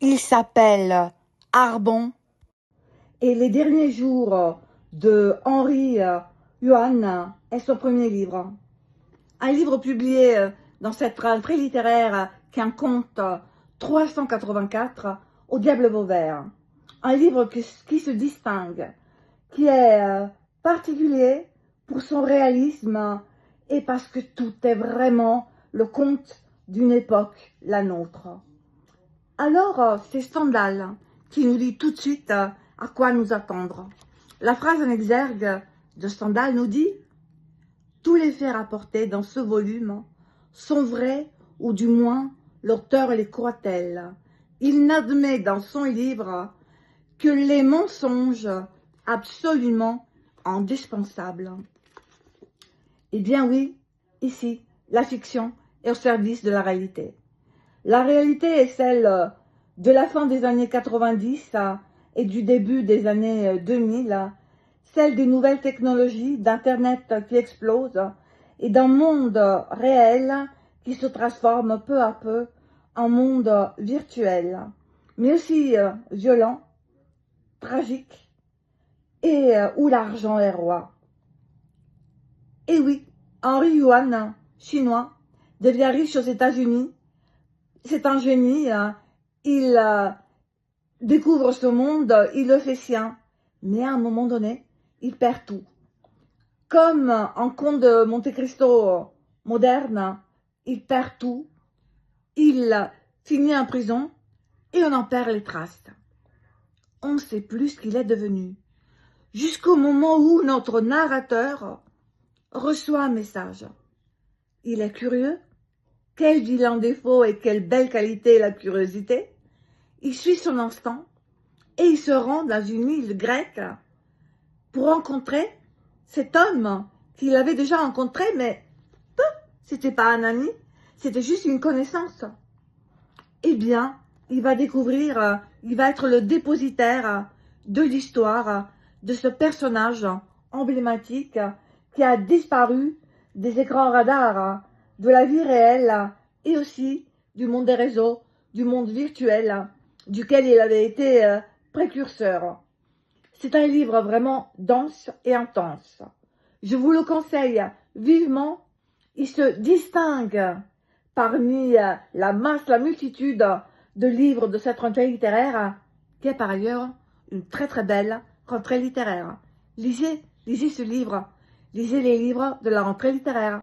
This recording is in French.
Il s'appelle Arbon. Et les derniers jours de Henri Johan est son premier livre. Un livre publié dans cette rentrée littéraire qui en compte 384 au Diable Vauvert. Un livre qui se distingue, qui est particulier pour son réalisme et parce que tout est vraiment le conte d'une époque, la nôtre. Alors, c'est Stendhal qui nous dit tout de suite à quoi nous attendre. La phrase en exergue de Stendhal nous dit « Tous les faits rapportés dans ce volume sont vrais, ou du moins l'auteur les croit-elle. Il n'admet dans son livre que les mensonges absolument indispensables. » Eh bien oui, ici, la fiction est au service de la réalité. La réalité est celle de la fin des années 90 et du début des années 2000, celle des nouvelles technologies, d'Internet qui explose et d'un monde réel qui se transforme peu à peu en monde virtuel, mais aussi violent, tragique et où l'argent est roi. Et oui, Henri Yuan, chinois, devient riche aux États-Unis. C'est un génie, il découvre ce monde, il le fait sien, mais à un moment donné, il perd tout. Comme en conte de Monte Cristo moderne, il perd tout, il finit en prison et on en perd les traces. On ne sait plus ce qu'il est devenu, jusqu'au moment où notre narrateur reçoit un message. Il est curieux. Quel vilain défaut et quelle belle qualité la curiosité. Il suit son instinct et il se rend dans une île grecque pour rencontrer cet homme qu'il avait déjà rencontré, mais c'était pas un ami, c'était juste une connaissance. Eh bien, il va découvrir, il va être le dépositaire de l'histoire de ce personnage emblématique qui a disparu des écrans radars, de la vie réelle et aussi du monde des réseaux, du monde virtuel, duquel il avait été précurseur. C'est un livre vraiment dense et intense. Je vous le conseille vivement. Il se distingue parmi la masse, la multitude de livres de cette rentrée littéraire, qui est par ailleurs une très très belle rentrée littéraire. Lisez ce livre. Lisez les livres de la rentrée littéraire.